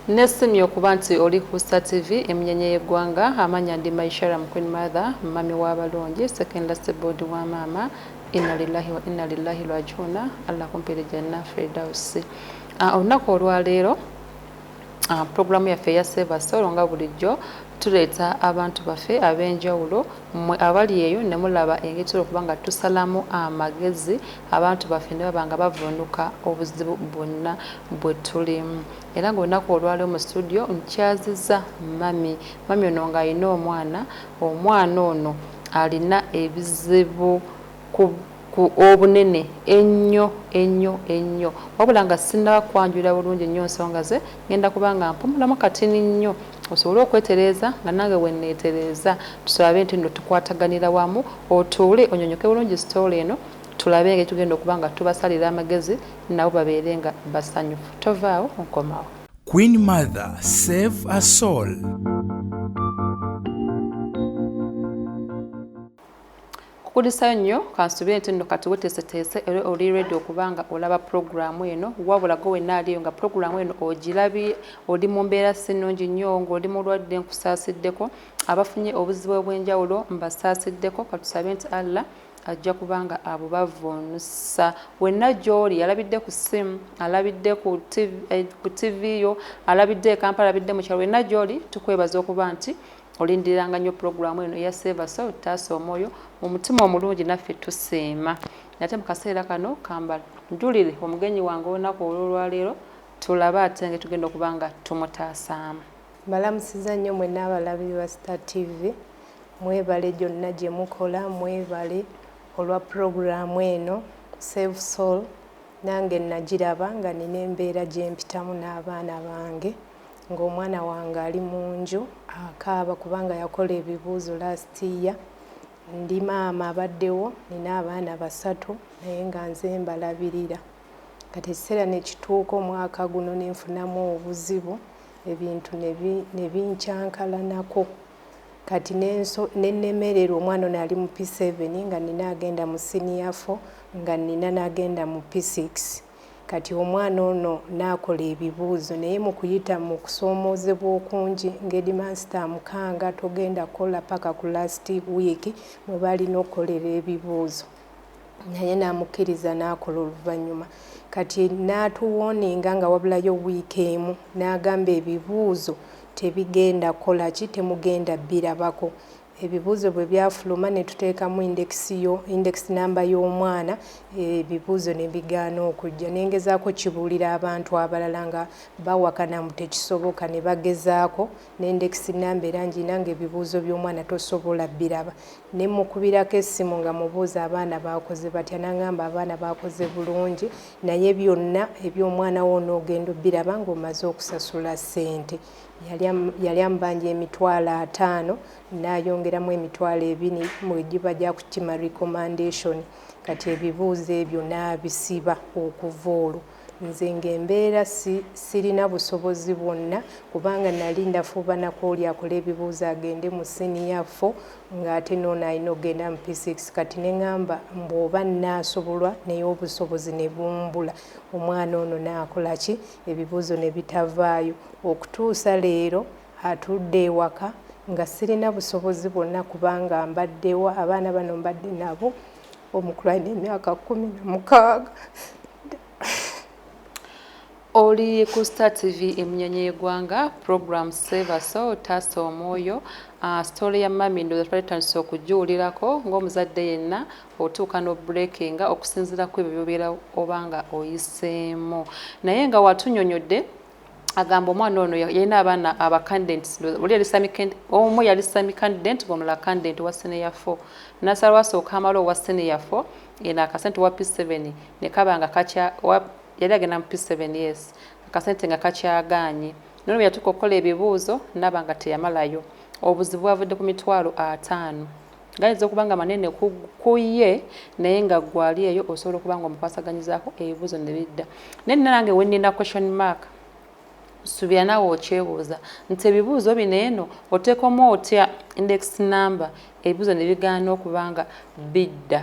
Nesimi okuba nti oli ku Star TV emunyenye y'eggwanga amanya ndi Maishara Queen Mother mami w'abalongi second last board wa mama inna lillahi wa inna lillahi rajiuna Allah kumpere janna Firdausi. Olunaku olwaleero programu yaffe ya Save Us Soul nga bulijjo tuleeta abantu baffe ab'enjawulo mmwe abali eyo ne mulaba engeri okubanga tusalamu amagezi abantu baffe ne babanga bavunduka obuzibu bwonna bwe tulimu. Era ng'olunaku olwaleero mu studio nkyaziza mami ono ng'alina omwana ono alina ebizibu ku obunene ennyo wabula nga sinnaba kwanjula bulungi nnyo nsonga ze ngenda kubanga mpumulamu katini nnyo osobola okwetereeza nga nange wenneetereeza tusabe nti nno tukwataganira wamu otuule onyonyoke bulungi sitoola eno tulabe engeri tugenda okuba nga tubasalira amagezi nabo babeere nga basanyufu. Tovaawo nkomawo. Queen Mother, Save a Soul. Kukulisayo nnyo kansubire nti nno kati weteeseteese era oli ready okubanga olaba programu eno wabula go wenna aliyo nga programu eno ogirabye oli mu mbeera sinungi nnyo ng'oli mulwadde nkusaasiddeko abafunye obuzibu obw'enjawulo mbasaasiddeko katusabe nti Allah ajja kubanga abo bavuunusa wenna gy'oli alabidde ku ssimu alabidde ku TV yo alabidde e Kampala alabidde mu kyalo wenna gy'oli tukwebaza okuba nti olindiriranga nnyo programu eno ya Save Us Soul taasa omwoyo mu mutima omulungi naffe tuseema ate mu kaseera kano kamba njulire omugenyi wange olunaku olwaleero tulaba ate nge tugenda okuba nga tumutaasaamu. Mbalamusiza nnyo mwenna abalabi ba Star TV mwebale gyonna gye mukola mwebale olwa programu eno Save Soul nange nagiraba nga nina embeera gye mpitamu n'abaana bange ng'omwana wange ali mu nju akaaba kubanga yakola ebibuuzo last year. Ndi maama abaddewo nina abaana 3 naye nga nze mbalabirira kati ekiseera ne kituuka omwaka guno nenfunamu obuzibu ebintu ne binkyankalanako kati nennemererwa omwana ono ali mu P7 nga nina agenda mu senior 4 nga nina n'agenda mu P6 kati omwana ono n'akola ebibuuzo naye mu kuyita mu kusoomoozebwa okungi ng'edimansita mukanga togenda kukola paka ku last week mwe balina okukolera ebibuuzo naye n'amukkiriza n'akola oluvannyuma kati n'atuwooninga nga wabulayo wiiki emu n'agamba ebibuuzo tebigenda kukola ki temugenda birabako. Ebibuuzo bwe byafuluma ne tuteekamu index namba y'omwana ebibuuzo ne bigaana okujja nengezaako kibuulira abantu abalala nga bawakana mu tekisoboka ne bagezaako n'index namba era njina nga ebibuuzo by'omwana tosobola biraba ne mukubirako essimu nga mubuuza abaana bakoze batya nangamba abaana bakoze bulungi naye byonna eby'omwana wo n'ogenda biraba ng'omaze okusasula ssente. Yali ambanja emitwalo 5 n'ayongeramu emitwalo 2 mu giba gya kutima recommendation kati ebibuuzo ebyo n'abisiba okuva olwo. Nze ng'embeera sirina busobozi bwonna kubanga nali ndafuba nakooli akola ebibuuzo agende mu senior 4 ng'ate n'ono alina ogenda mu P6 kati ne ŋŋamba mbw'oba naasobolwa naye obusobozi ne bumbula omwana ono n'akola ki ebibuuzo ne bitavaayo okutuusa leero atudde ewaka nga sirina busobozi bwonna kubanga mbaddewa abaana bano mbadde nabo omukulu alina emyaka 16. Oli ku Star TV emunyenye y'eggwanga program Save Us Soul taasa omwoyo story ya mami ndo twalitandise okugiwulirako ng'omuzadde yenna otuuka n'obreakinga okusinziira ku ebyo by'obeera obanga oyiseemu naye nga watunyonyodde agamba omwana ono yalina abaana abacandidates omu yali sami candidate ng'omulala candidate wa senior 4 nasala wasooka amala owa senior 4 eno akasente wa P7 ne kabanga yali agenda mu P7 yes akasente nga kakyagaanye nono yatuuka okukola ebibuuzo nabanga teyamalayo obuzibu bwavudde ku mitwalo 5 gayinza okubanga manene kuye naye nga gwali eyo osobola okubanga omukwasaganyizaako ebibuuzo ne bidda naye nange wenina question mark subira nawe okyebuuza nti ebibuuzo bino eno oteekamu otya index number ebibuuzo ne bigaana okubanga bidda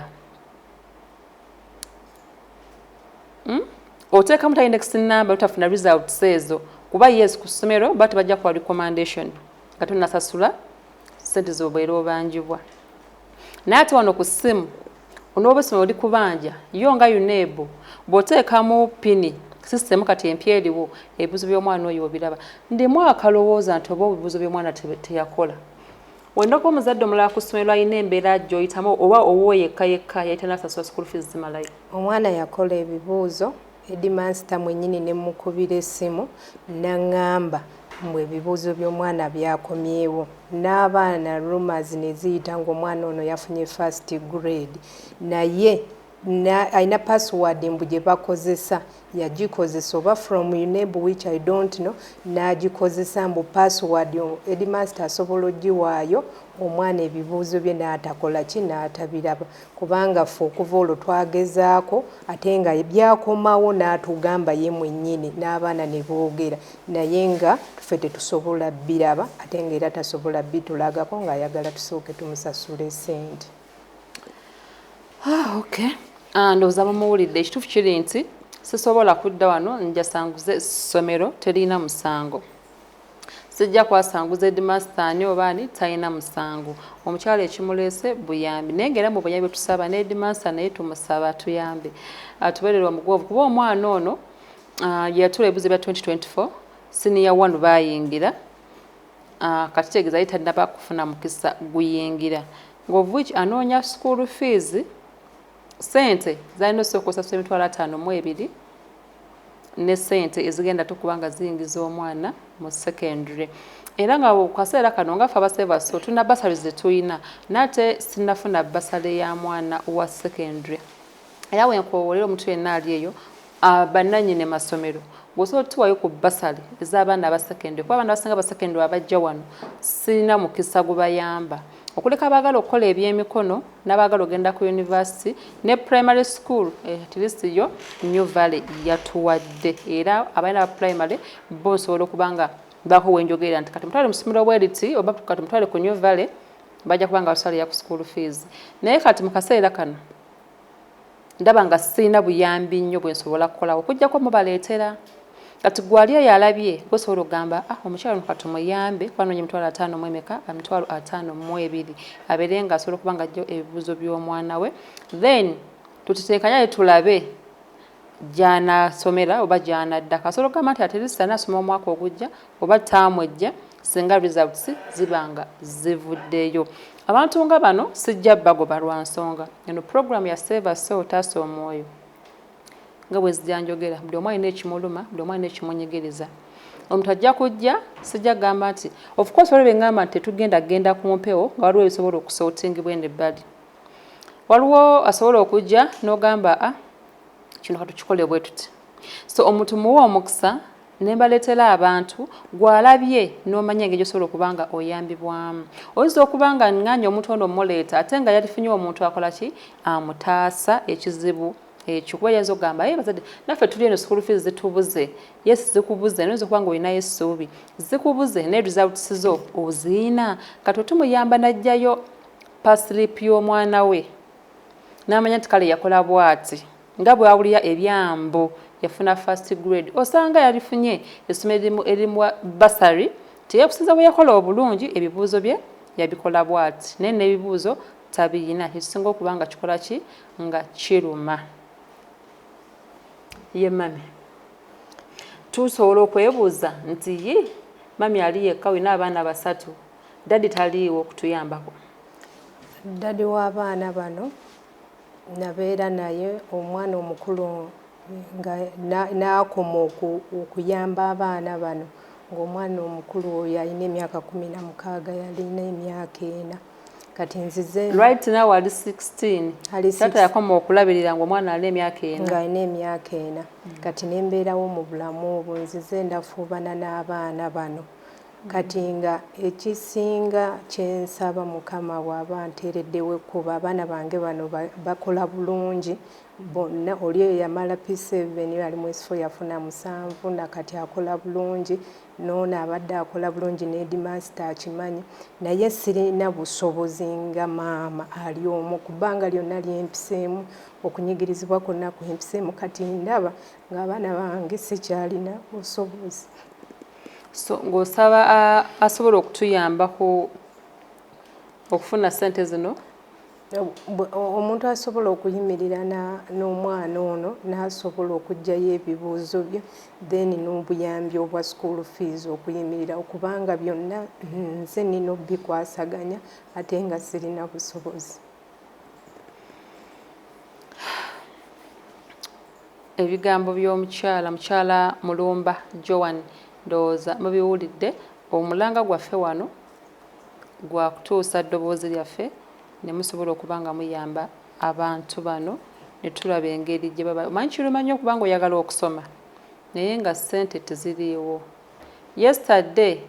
oteekamu ta index number utafuna results ezo kuba yes ku ssomero but bajja kwa recommendation nga tonasasula ssente z'obeera obanjibwa naye ate wano ku ssimu onoobusoma oli kubanja yo nga UNEB bw'oteekamu pini system kati empya eriwo ebibuzo by'omwana oyo obiraba ndimu akalowooza nti oba ebibuzo by'omwana teyakola wendako omuzadde omulala ku ssomero alina embeera gy'oyitamu oba owuwo yekka yayita n'asasula school fees zimalayo omwana yakola ebibuuzo Headmaster mwennyini ne mukubira essimu n'aŋŋamba mbu ebibuuzo by'omwana byakomyewo n'abaana rumors ne ziyita ng'omwana ono yafunye first grade naye alina password mbu gye bakozesa yagikozesa oba from UNEB which I don't know n'agikozesa mbu password Headmaster asobola ogiwaayo omwana ebibuuzo bye n'atakola ki n'atabiraba kubanga ffe okuva olwo twagezaako ate nga byakomawo n'atugamba ye mwennyini n'abaana ne boogera naye nga ffe tetusobola biraba ate nga era tasobola bitulagako ng'ayagala tusooke tumusasule ssente. Okay. Ndowooza bamuwulidde ekituufu kiri nti sisobola kudda wano njasanguze essomero terina musango sijja kwasanguza Headmaster ani oba ani talina musango omukyala ekimuleese buyambi naye ngera mu buyambi tusaba ne Headmaster naye tumusaba tuyambe atubeerera omugovu kuba omwana ono yatula ebibuzo bya 2024 senior 1 bayingira kati kitegeeza ye talina kufuna mukisa guyingira of which anoonya school fees sente zalina okusasula emitwalo 52 ne sente ezigenda tukubanga ziyingiza omwana mu secondary era nga kaseera kano nga faba sevaso tuna basari zetuyina nate sinafuna basale ya mwana wa secondary era wenkoolera omuntu yenna ali eyo bannannyini masomero bw'osobola tuwayo ku basale ez'abaana aba secondary kuba abaana abasinga ba secondary abajja wano sirina mukisa gubayamba okuleka abaagala okukola ebyemikono n'abaagala ogenda ku university ne primary school at least yo New Valley yatuwadde era abaana ba primary bo nsobola okubanga bako wenjogera nti kati mutwale mu ssomero bweriti oba kati mutwale ku New Valley bajja kubanga basale ya ku school fees naye kati mu kaseera kano ndaba nga sirina buyambi nnyo bwe nsobola kukola okujjako mubaleetera kati gwali yalabye gosobola ogamba omukyalo ono kati muyambe kwanonya emitwalo 5 mu emeka emitwalo 5 mu 2 abeere nga asobola okuba nga ajja ebibuuzo by'omwana we then tutiteekanya tulabe gy'anasomera oba gy'anadda kasobola okugamba nti ateresa n'asoma omwaka ogujja oba taamu ejja singa results zibanga zivuddeyo abantu nga bano sijja bagoba lwa nsonga eno program ya Save Us Soul taasa omwoyo nga bwe zijjanjogera buli omu alina ekimuluma buli omu alina ekimunyigiriza omuntu ajja kujja sijja gamba nti of course waliwo engamba nti tetugenda ku mpewo nga waliwo ebisobola okusootingibwa eno ebbali waliwo asobola okujja n'ogamba kino katukikole bwe tuti so omuntu muwa omukisa ne mbaleetera abantu gwalabye n'omanya engeri gy'osobola okuba nga oyambibwamu oyinza okuba nga ng'anya omuntu ono muleeta ate nga yalifunye omuntu akola ki amutaasa ekizibu ekyo kuba yinza okugamba bazadde naffe tuli eno school fees zitubuze yes zikubuze noyinza okuba nga olinayo essuubi zikubuze ne results zo oziina kati tumuyamba n'ajjayo paslip y'omwana we n'amanya nti kale yakola bw'ati nga bw'awulira ebyambo yafuna first grade osanga yalifunye essomero erimu basari teyekusinza bwe yakola obulungi ebibuuzo bye yabikola bw'ati naye n'ebibuuzo tabiyina ekisinga okuba nga kikola ki nga kiruma ye mami tusobola okwebuuza nti ye mami ali yekka wina abaana 3 dadi taliiwo okutuyambako dadi w'abaana bano nabeera naye omwana omukulu nga n'akoma okuyamba abaana bano ng'omwana omukulu oyo alina emyaka 16 yalina emyaka 4 kati nzize right now ali 16 tata yakoma okulabirira ng'omwana alina emyaka 4 nga alina emyaka 4 kati nembeerawo mu bulamu obwo nzize ndafuubana n'abaana bano kati nga ekisinga kyensaba mukama bw'aba nteereddewo ekkuba abaana bange bano bakola bulungi bonna oli eyo yamala P7 ali mu S4 yafuna 7 nakati akola bulungi n'ono abadde akola bulungi ne Headmaster akimanyi naye sirina busobozi nga maama ali omwo kubanga lyonna lyempiseemu okunyigirizibwa kwonna kwempiseemu kati ndaba ng'abaana bange sikyalina busobozi so ng'osaba asobola okutuyambako okufuna ssente zino omuntu asobola okuyimirira n'omwana ono n'asobola okuggyayo ebibuuzo bye then n'obuyambi obwa school fees okuyimirira okubanga byonna nze nina obikwasaganya ate nga sirina busobozi. Ebigambo by'omukyala Mulumba Joan ndowooza mubiwulidde. Omulanga gwaffe wano gwa kutuusa ddoboozi lyaffe ne musobola okuba nga muyamba abantu bano ne tulaba engeri gye baba. Omanyi kirumanyi okuba nga oyagala okusoma naye nga ssente teziriiwo. Yesterday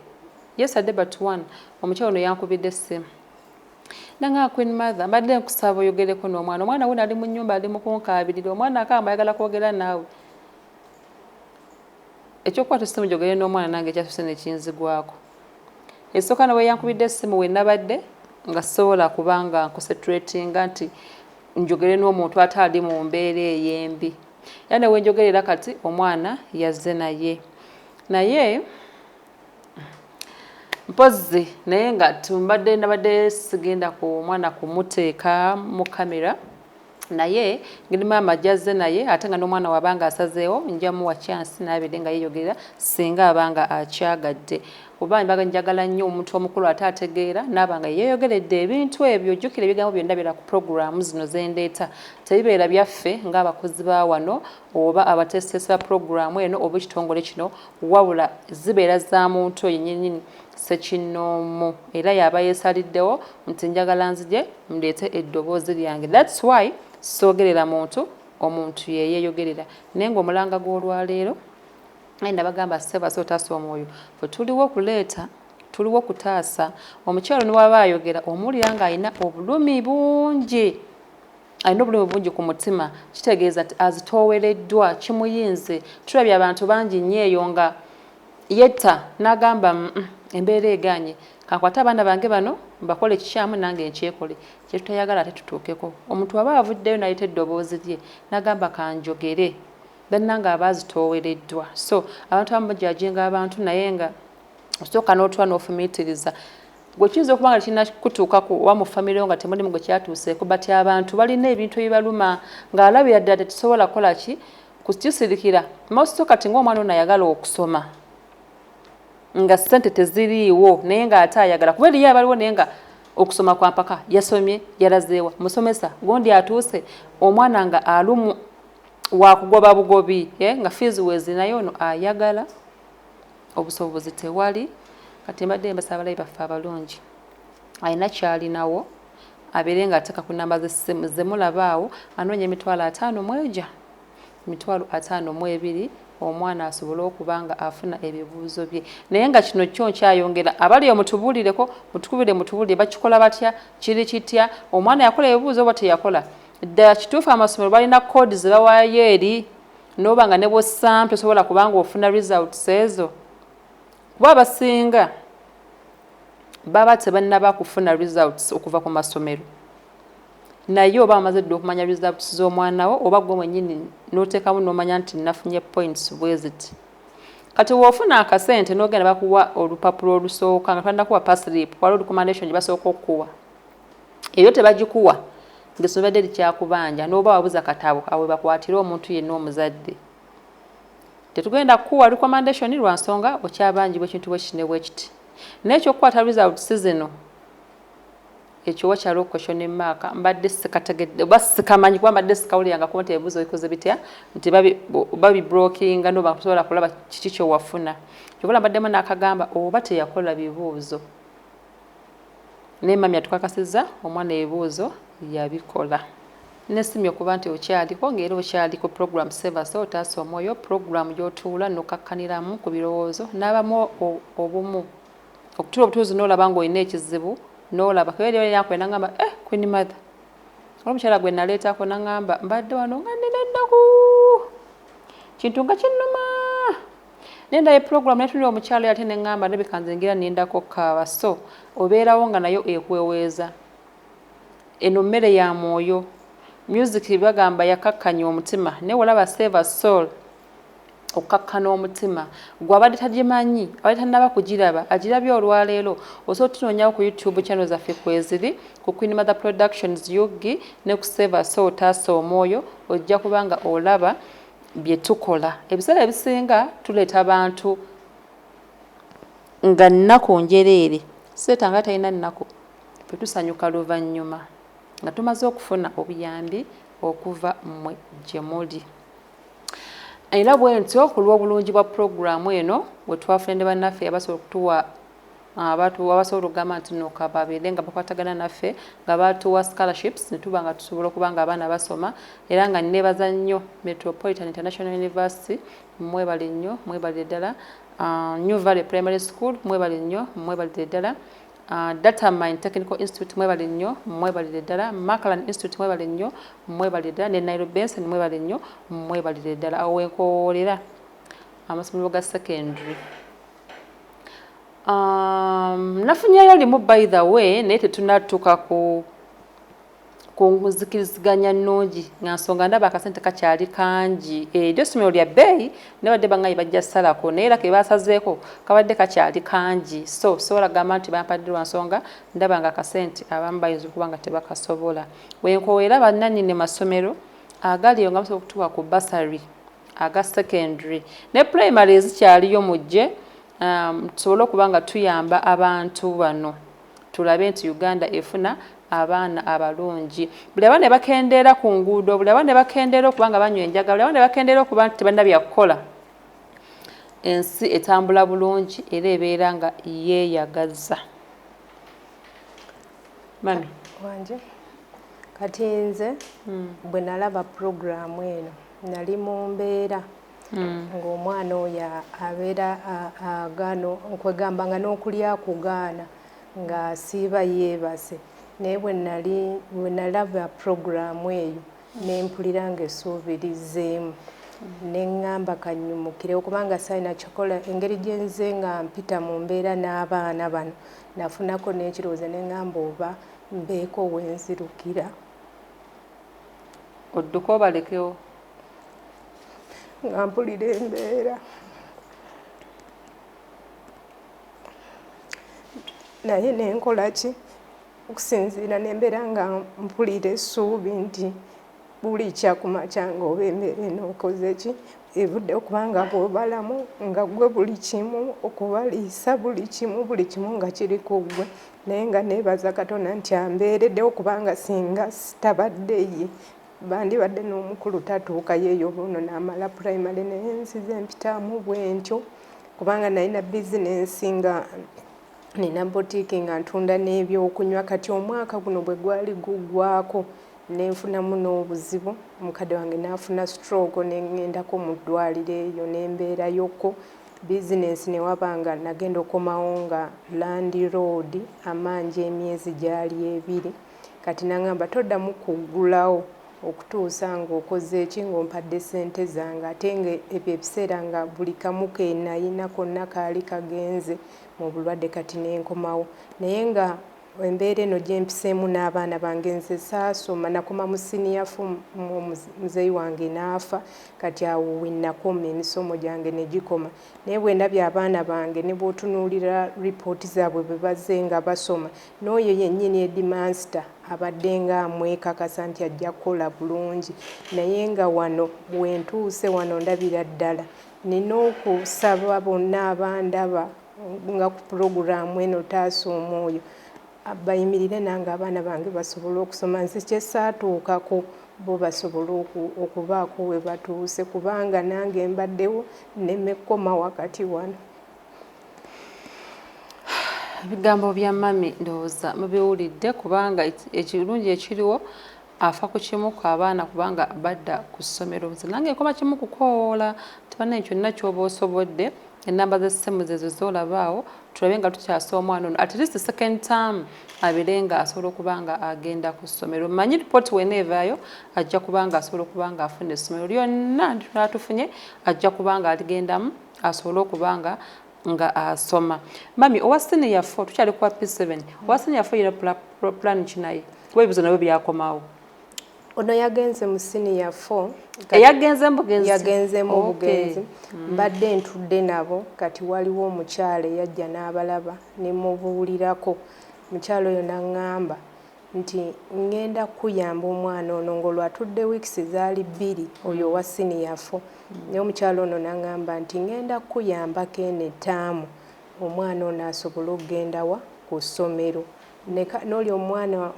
but one omukyala ono yankubidde essimu nanga Queen Mother mbadde nkusaba oyogereko n'omwana we ali mu nnyumba ali mu kunkaabirira omwana akamba ayagala kwogera naawe. Ekyokukwata essimu gyogere n'omwana nange ekyasuse ne kinzigwako. Esooka nawe yankubidde essimu we nabadde nga sobola kubanga nconcentratinga nti njogere n'omuntu atali mu mbeera ey'embi. Era ne we njogerera kati omwana yazze naye mpozi naye nga nabadde sigenda ku mwana kumuteeka mu kamera naye ngiri maama jazze naye ate nga n'omwana wabanga asazeewo nja muwa chance n'abere nga yeeyogerera singa abanga akyagadde. Kuba mbaga njagala nnyo omuntu omukulu ate ategeera n'abanga yeeyogeredde ebintu ebyo. Jjukira ebigambo byonna bira ku programu zino zendeeta tebibeera byaffe ng'abakozi ba wano oba abatesesa programu eno oba ekitongole kino wabula zibeera za muntu yennyini Ssekinnoomu era yaba yeesaliddewo nti njagala nzije ndeete eddoboozi lyange. That's why soogerera omuntu yeeyogerera. Naye ng'omulanga gw'olwaleero ndabagamba Sebaso otaasa omwoyo fe tuliwo okuleeta tuliwo okutaasa. Omukyalo ne waba ayogera omuwulira ng'alina obulumi bungi ku mutima kitegeeza nti azitoowereddwa kimuyinze. Tulabye abantu bangi nnyo eyo nga yetta n'agamba embeera eganye kankwate abaana bange bano mbakole ekikyamu nange nkyekole kye tutayagala ate tutuukeko. Omuntu aba avuddeyo n'ayita eddoboozi lye n'agamba kanjogere bannanga abazitoowereddwa. So abantu abamu bajajinga abantu naye nga osooka n'otwa n'ofumiitiriza gwe kiyinza okuba nga kirina kutuukako oba mu famire nga temulimu gwe kyatuuseeko but abantu balina ebintu ebibaluma ng'alabira ddala tetusobola kukola ki kukisirikira. Mawusito kati ng'omwana ono ayagala okusoma nga ssente teziriiwo naye ng'ate ayagala kuba eriyo abaliwo naye nga okusoma kwa mpaka yasomye yalazeewa musomesa gondi atuuse omwana nga alumu wakugoba bugobi nga fees wezi naye ono ayagala obusobozi tewali. Kati mbadde mbasaba abalabi baffe abalungi alina kyalinawo abeere nga ateeka ku namba z'essimu ze mulabaawo anoonya emitwalo 52 omwana asobole okuba nga afuna ebibuuzo bye. Naye nga kino kyo nkyayongera abali mutubuulireko mutubuulire bakikola batya kiri kitya omwana yakola ebibuuzo oba teyakola. Ddala kituufu amasomero balina koodi ze bawaayo eri n'oba nga ne bw'ossaamu tosobola kubanga ofuna results ezo. Kuba abasinga baba tebannaba kufuna results okuva ku masomero naye oba amaze dde okumanya results z'omwana wo oba gwe mwennyini n'oteekamu n'omanya nti nafunye points bweziti. Kati w'ofuna akasente n'ogenda bakuwa olupapula olusooka nga twandakuwa pass slip waliwo recommendation gye basooka okukuwa eyo tebagikuwa ng'essomero badde likyakubanja n'oba wabuza katabo awe bakwatira omuntu yenna omuzadde. Tetugenda kukuwa recommendation lwa nsonga okyabangi bw'ekintu bw'ekiti naye ekyokukwata results zino ekyo wakyaliwo question mark mbadde sikategedde oba sikamanyi kuba mbadde sikawuliranga kuba nti ebibuuzo bikoze bitya nti babibrokinga n'oba kusobola kulaba kiki kyowafuna. Kyokula mbaddemu n'akagamba oba teyakola bibuuzo naye mami atukakasizza omwana ebibuuzo yabikola. Nesimye okuba nti okyaliko ng'era okyaliko program Sebaso otaasa omwoyo program gy'otuula n'okakkaniramu ku birowoozo n'abamu obumu okutuula obutuuzi n'olaba ng'olina ekizibu n'olaba kebera yakwe nangamba Queen Mother omukyala gwe naleetako nangamba mbadde wano nga nina ennaku kintu nga kinnuma nenda ye program netunira omukyala ate neŋŋamba ndabika nze ngira nindako kaaba. So obeerawo nga nayo ekweweeza eno mmere ya mwoyo music bagamba yakakkanya omutima naye olaba Save a Soul okakkana omutima gwabadde tagimanyi abadde tannaba kugiraba agirabye olwaleero osobola tunoonyawo ku YouTube channel zaffe kweziri ku Queen Mother Productions Yugi ne ku Save a Soul Taasa Omwoyo ojja kubanga olaba bye tukola ebiseera ebisinga tuleeta abantu nga nnaku njereere seetanga talina nnaku ffe tusanyuka luvannyuma nga tumaze okufuna obuyambi okuva mmwe gye muli era bwe ntyo ku lw'obulungi bwa puroguramu eno bwe twafune bannaffe abasobola okutuwa abasobola okugamba nti noka babeere nga bakwatagana naffe nga batuwa scholarships ne tuba nga tusobola okuba nga abaana basoma era nga neebaza nnyo Metropolitan International University mwebale nnyo mwebale ddala New Valley Primary School mwebale nnyo mwebale ddala Data Mine Technical Institute mwebale nnyo mwebale ddala Macallan Institute mwebale nnyo mwebale ddala ne Nairobi Benson mwebale nnyo mwebale ddala awo wenkoolera amasomero ga secondary nafunyayo limu by the way naye tetunatuuka ku nzikiriziganya nnungi nga nsonga ndaba akasente kakyali kangi eryo ssomero lya bbeeyi nebadde bangayi bajja salako naye era ke basazeeko kabadde kakyali kangi so sobola gamba nti bampadde lwa nsonga ndaba nga akasente abamu bayinza okuba nga tebakasobola wenkoera bannannyini masomero agaliyo nga basobola okutuwa ku basary aga secondary ne primary ezikyaliyo mujje tusobole okuba nga tuyamba abantu bano tulabe nti Uganda efuna abaana abalungi buli abaana bakendeera ku nguudo buli abaana bakendeera okuba nga banywa enjaga buli abaana bakendeera okuba nti tebalina byakukola ensi etambula bulungi era ebeera nga yeeyagaza mami wanje kati nze bwe nalaba puroguramu eno nali mu mbeera ng'omwana oyo abeera agaano okwegamba nga n'okulya kugaana ng'asiiba yeebase naye bwe nalaba puroguramu eyo ne mpulira ng'esuubirizeemu ne ŋŋamba kannyumukire okubanga saalina kikola engeri gye nze nga mpita mu mbeera n'abaana bano nafunako n'ekirowoozo ne ŋŋamba oba mbeeko wenzirukira odduka obalekewo nga mpulira embeera naye nenkola ki okusinziira n'embeera nga mpulira essuubi nti buli kyakumakya ng'oba embeera enookoze ki evudde okubanga bw'obalamu nga gwe buli kimu okubaliisa buli kimu nga kiri ku ggwe naye nga neebaza Katonda nti ambeereddewo kubanga singa sitabadde ye bandibadde n'omukulu tatuuka yeeyo buno n'amala primary naye nsize mpitaamu bwentyo kubanga nalina bizinensi nga nina botiiki nga ntunda n'ebyokunywa kati omwaka guno bwe gwali guggwaako nenfunamu n'obuzibu mukadde wange n'afuna stroke neŋŋendako mu ddwaliro eyo n'embeerayoko bizinensi ne wabanga nagenda okomawo nga Land Road amanja emyezi gyali 2 kati naŋŋamba toddamu kuggulawo okutuusa ng'okoze eki ng'ompadde ssente zange ate nga ebyo ebiseera nga buli kamu ke nayina konna kaali kagenze mu bulwadde kati nenkomawo naye nga embeera eno gye mpiseemu n'abaana bange nze saasoma nakoma mu senior form muzeeyi wange n'afa kati awo wenakoma emisomo gyange ne gikoma naye bwe ndabye abaana bange ne bw'otunuulira ripooti zaabwe bwe bazze nga basoma n'oyo yennyini Headmaster abadde nga amwekakasa nti ajja kukola bulungi naye nga wano bwe ntuuse wano ndabira ddala nina okusaba bonna abandaba nga ku puroguramu eno Taasa Omwoyo bayimirire nange abaana bange basobole okusoma nze kye saatuukako bo basobole okubaako we batuuse kubanga nange mbaddewo nemekoma wakati wano. Ebigambo bya mami ndowooza mubiwulidde kubanga ekirungi ekiriwo afa ku kimu ku abaana kubanga badda ku ssomero nze nange nkoma kimu kukoowoola tibannaye kyonna ky'oba osobodde enamba z'essimu zezo z'olabaawo tulabe nga tukyasa omwana ono at least second term abeere nga asobola okuba nga agenda ku ssomero mmanyi ripooti weneevaayo ajja kuba nga asobola okuba nga afuna essomero lyonna tufunye ajja kuba nga aligendamu asobole okuba nga asoma. Mami owa senior 4 tukyali kuwa P7 owa senior 4 yina plan kinaye kuba ebibuzo nabyo byakomawo ono yagenze mu senior 4 yagenze mu bugenzi mbadde ntudde nabo kati waliwo omukyala yajja n'abalaba ne mubuulirako mukyala oyo n'aŋŋamba nti ngenda kuyamba omwana ono ng'olwatudde weeks zaali 2 oyo wa senior 4 naye omukyala ono n'aŋŋamba nti ngenda kuyambako eno ettaamu omwana ono asobole okugenda wa ku ssomero n'oli omwana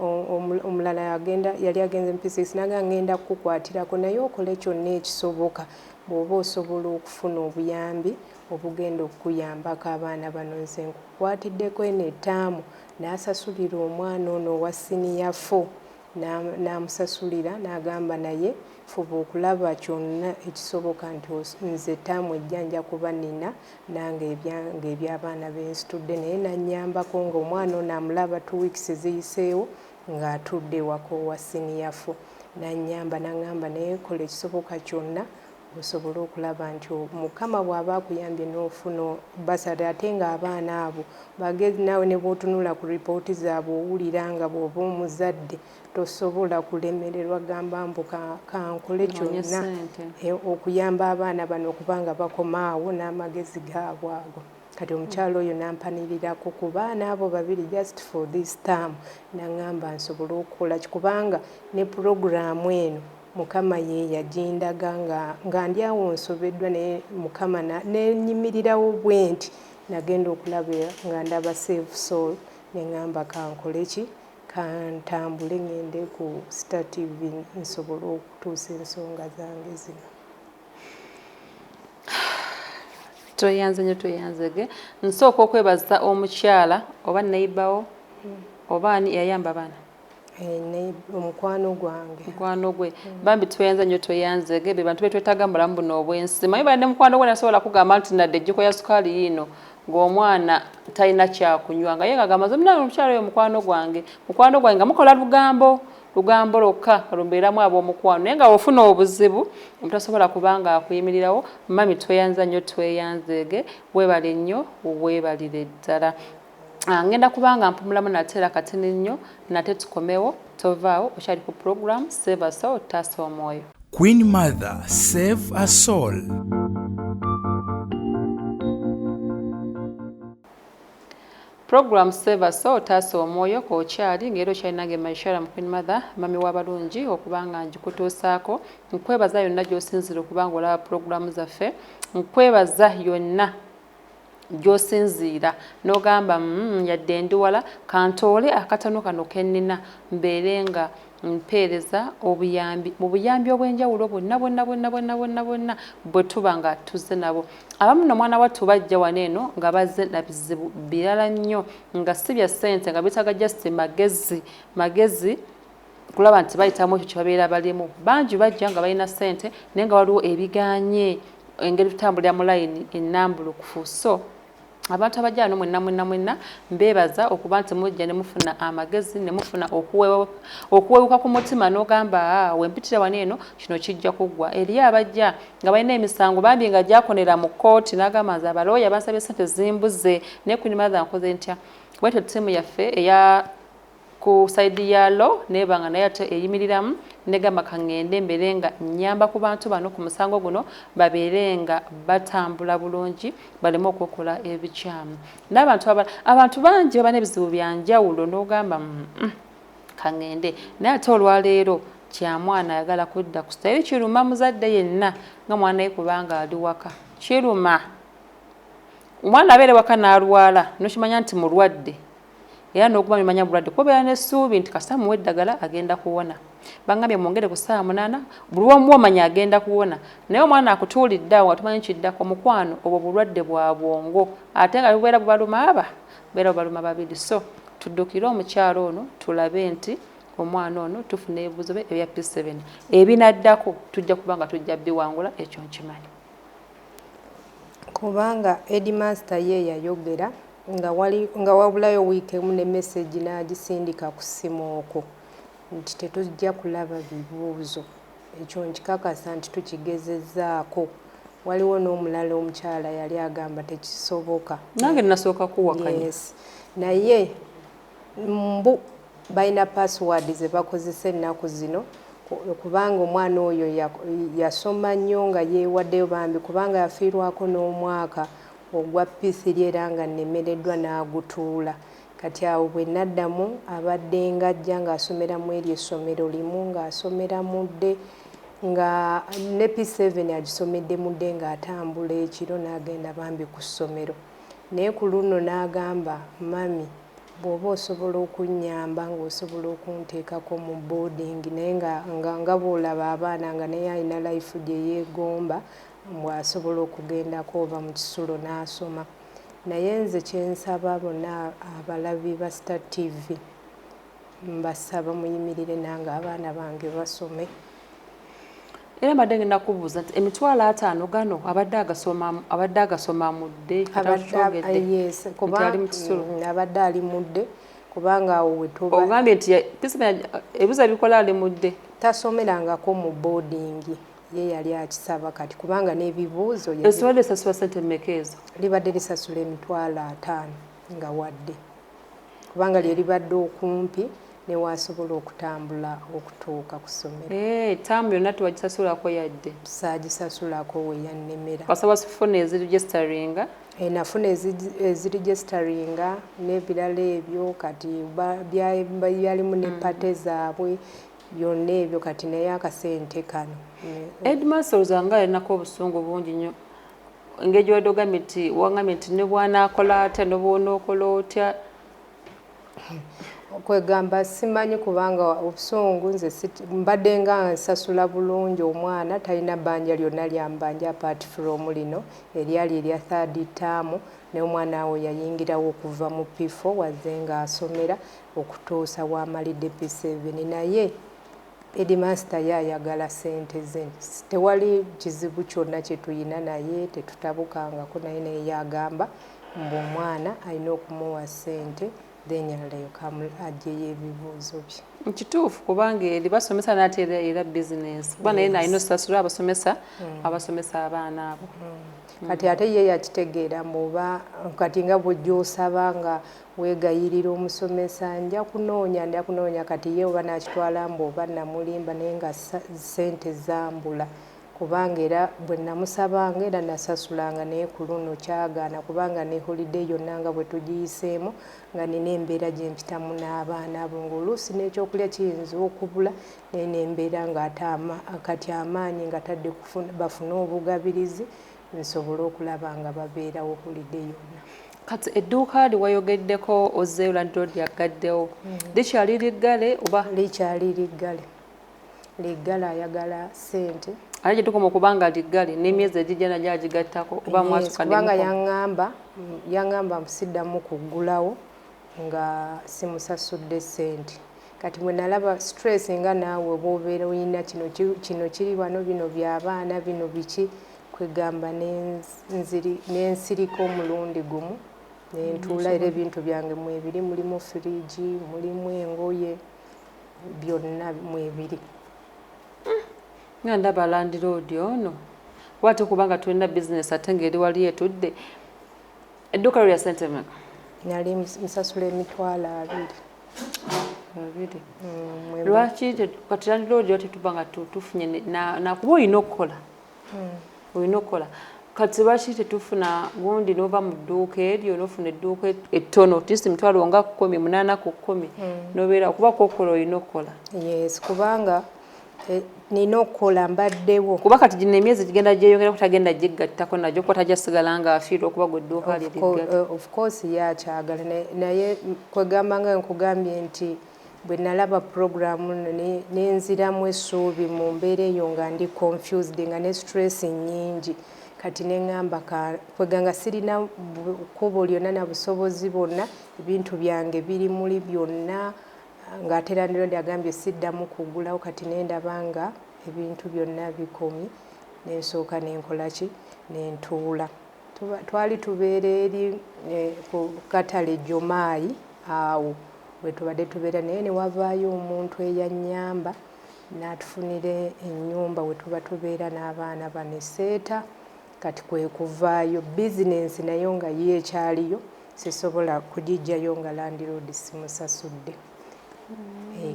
omulala yali agenze mu P6 naga ngenda kukukwatirako naye okole kyonna ekisoboka bw'oba osobola okufuna obuyambi obugenda okukuyambako abaana bano nze nkukwatiddeko eno ettaamu n'asasulira omwana ono owa senior 4 n'amusasulira n'agamba naye fuba okulaba kyonna ekisoboka nti nze ettaamu ejjanja kuba nina nange ng'ebyabaana bensitudde naye nannyambako ng'omwana ono amulaba 2 weeks ziyiseewo ng'atudde wako owa senior 4 nannyamba n'aŋŋamba naye kola ekisoboka kyonna osobola okulaba nti mukama bw'aba akuyambye n'ofuna basale ate ng'abaana abo bagezi naawe ne bw'otunula ku ripooti zaabwe owulira nga bw'oba omuzadde tosobola kulemererwa gamba mbu kankole kyonna okuyamba abaana bano okubanga bakomaawo n'amagezi gaabwe ago kati omukyalo oyo nampanirirako ku baana abo babiri just for this term n'aŋŋamba nsobole okukola kikubanga ne puroguramu eno mukama ye yajindaga nga ndi awo nsobeddwa ne mukama nenyimirirawo bwe nti nagenda okulaba nga ndaba Save Soul neŋŋamba kankole ki kantambule ngende ku Star TV nsobole okutuusa ensonga zange zino. Toyanzege nsooka okwebaza omukyala oba neighbour oba ani yayamba abaana omukwano gwe bambi tweyanza nnyo toyanzege be bantu betwetaaga mulamu buno obwensi manyi bali ne mukwano gwe nasobola kugamba nti nadde ejjiko ya sukaali yiino ng'omwana talina kyakunywa nga ye ngagamba nze munawe omukyala oyo mukwano gwange nga mukola lugambo lwokka lumbeeramu ab'omukwano naye nga ofuna obuzibu omutasobola kubanga akuyimirirawo mami tweyanza nnyo tweyanzege weebale nnyo weebalire ddala. Ngenda kubanga mpumulamu nateera katini nnyo nate tukomewo tovaawo okyali ku program Save a Soul taasa omwoyo. Queen Mother Save a Soul. Program Save a Soul taasa omwoyo k'okyali ng'era okyalinange Maishara mu Queen Mother mami w'abalungi okubanga njikutuusaako nkwebaza yonna gy'osinzira okubanga olaba programu zaffe nkwebaza yonna gy'osinziira n'ogamba yadde ndi wala kantoole akatono kano kennina mbeere nga mpeereza obuyambi mu buyambi obw'enjawulo bonna bwe tuba nga tuzze nabo. Abamu n'omwana wattu bajja wano eno nga bazze na bizibu birala nnyo nga si bya ssente nga bitaaga just magezi kulaba nti bayitamu ekyo kye babeera balimu. Bangi bajja nga balina ssente naye nga waliwo ebiganye engeri tutambulira mu layini ennambulukufu. So abantu abajja wano mwenna mbeebaza okuba nti mujja ne mufuna amagezi ne mufuna okuweewuka ku mutima n'ogamba wempitira wano eno kino kijja kuggwa. Eriyo abajja nga balina emisango bambi nga gyakonera mu kkooti n'agamba nze abalooya bansabye ssente zimbuze naye Queen Mother nkoze ntya. Bwetyo ttiimu yaffe eya ku saidi ya lo nebanga naye ate eyimiriramu negamba kangende mbeere nga nnyamba ku bantu bano ku musango guno babeere nga batambula bulungi baleme okukola ebikyamu. Abantu bangi baba n'ebizibu bya njawulo n'ogamba kangende naye ate olwaleero kya mwana ayagala kudda ku sitayiri kiruma muzadde yenna nga mwana ye kubanga ali waka kiruma omwana abeere waka n'alwala nokimanya nti mulwadde era n'okuba mimanya bulwadde kubeera n'essuubi nti kasita muwe eddagala agenda kuwona. Bangambye mwongere ku ssaawa 8 buli omu omanya agenda kuwona naye omwana akutuulidde awo nga tumanyi kiddako mukwano obwo bulwadde bwa bwongo ate nga bubeera bubaluma babiri. So tuddukire omukyalo ono tulabe nti omwana ono tufuna ebibuzo bye ebya P7 ebinaddako tujja kubanga tujja biwangula ekyo nkimanyi kubanga Headmaster ye yayogera nga wabulayo wiiki emu ne message n'agisindika ku ssimu okwo nti tetujja kulaba bibuuzo. Ekyo nkikakasa nti tukigezezzaako. Waliwo n'omulala omukyala yali agamba tekisoboka. Nange nasooka kuwakanya. Naye mbu balina password ze bakozesa ennaku zino kubanga omwana oyo yasoma nnyo nga yeewaddeyo bambi kubanga yafiirwako n'omwaka ogwa P3 era nga nnemereddwa n'agutuula. Kati awo bwe naddamu abadde ng'ajja ng'asomera mu eryo essomero limu ng'asomera mudde nga ne P7 agisomedde mudde ng'atambula ekiro n'agenda bambi ku ssomero. Naye ku luno n'agamba mami bw'oba osobola okunnyamba ng'osobola okunteekako mu boarding naye nga bw'olaba abaana nga naye alina life gye yeegomba bw'asobola okugendako oba mu kisulo n'asoma. Naye nze kyensaba bonna abalabi ba Star TV mbasaba muyimirire nange abaana bange basome. Era mbadde ngenda kubuuza nti emitwalo 5 gano abadde agasoma mudde yes abadde ali mudde kubanga awo wetuba ogambye nti ebiza bikola ali mudde tasomerangako mu boarding ye yali akisaba kati kubanga n'ebibuuzo esibadde sasula sente mmeka ezo libadde lisasula emitwalo 5 nga wadde kubanga lye libadde okumpi newasobola okutambula okutuuka ku ssomero. Taamu yonna tewagisasulako yadde? Saagisasulako we yannemera. Wasaba sifuna eziregisteringa? Nafuna eziregisteringa n'ebirala ebyo kati byalimu ne pate zaabwe byonna ebyo kati naye akasente kano. Headmaster oluzanga yalinako obusungu bungi nnyo engeri gy'obadde ogambye nti wangambye nti ne bw'anaakola atya ne bw'onookola otya. Kwegamba simanyi kubanga obusungu nze mbadde nga nsasula bulungi omwana talina bbanja lyonna lyambanja apart from lino eryali erya 3rd term n'omwana awo yayingirawo okuva mu P4 wazze ng'asomera okutuusa w'amalidde P7 naye Headmaster yayagala sente ze. Tewali kizibu kyonna kye tuyina naye tetutabukangako naye yagamba mbu omwana alina okumuwa sente then ajjeyo ebibuuzo bye. Kituufu kubanga eri basomesa n'ate era bizinesi kuba naye nalina osasula abasomesa abaana abo. Kati ate ye yakitegeera mbuba kati nga bw'ojja osaba nga weegayirira omusomesa nja kunoonya kati ye oba n'akitwala mbu oba namulimba naye nga sente zambula kubanga era bwe namusabanga era nasasulanga naye ku luno kyagaana kubanga ne holiday yonna nga bwe tugiyiseemu nga nina embeera gye mpitamu n'abaana abo ng'oluusi n'ekyokulya kiyinza okubula naye n'embeera kati amaanyi nga tadde bafune obugabirizi nsobole okulaba nga babeerawo holiday yonna. Kati edduuka liwayogeddeko ozzeeyo Land Road yagaddewo likyali liggale oba? Likyali liggale ayagala sente. Ali gyetukoma okubanga liggale n'emyezi egijja nagyo agigattako oba mwakubanga yaŋŋamba musiddamu kuggulawo nga simusasudde sente. Kati bwe nalaba stress nga naawe bw'obeera oyina kino kiri wano bino by'abaana bino biki kwegamba n'ensirika omulundi gumu nentuula era ebintu byange mwebiri mulimu fridge mulimu engoye byonna mwebiri. Nga ndaba Land Road ono wate kubanga tulina bizinesi ate ng'eri wali etudde edduuka lyo lya sente mmeka? Nali musasula emitwalo 2. Lwaki kati Land Road yo tetuba nga tufunye nakuba olina okukola kati lwaki tetufuna gundi n'ova mu dduuka eryo n'ofuna edduuka ettono tisi emitwalo nga 8 ku 10 n'obeera okuba kokola olina okukola? Yes kubanga nina okukola mbaddewo kuba kati gino emyezi gigenda gyeyongera kutagenda gigattako najjo kuba tajjasigala nga afiirwa okuba gwe edduuka lye liggala. Of course yakyagala naye kwegamba nga nkugambye nti bwe nalaba programu n'enziramu essuubi mu mbeera eyo nga ndi confused nga ne stress nnyingi kati neŋŋamba kweganga sirina kkubo lyonna na busobozi bwonna ebintu byange biri muli byonna ng'ate Land Road agambye siddamu kuggulawo kati nendaba nga ebintu byonna bikomye nensooka nenkola ki nentuula. Twali tubeera eri ku katale Jomaayi awo bwe tubadde tubeera naye ne wavaayo omuntu eyannyamba n'atufunira ennyumba we tuba tubeera n'abaana baneseeta kati kwe kuvaayo bizinensi nayo nga ye ekyaliyo sisobola kugijjayo nga Land Road simusasudde.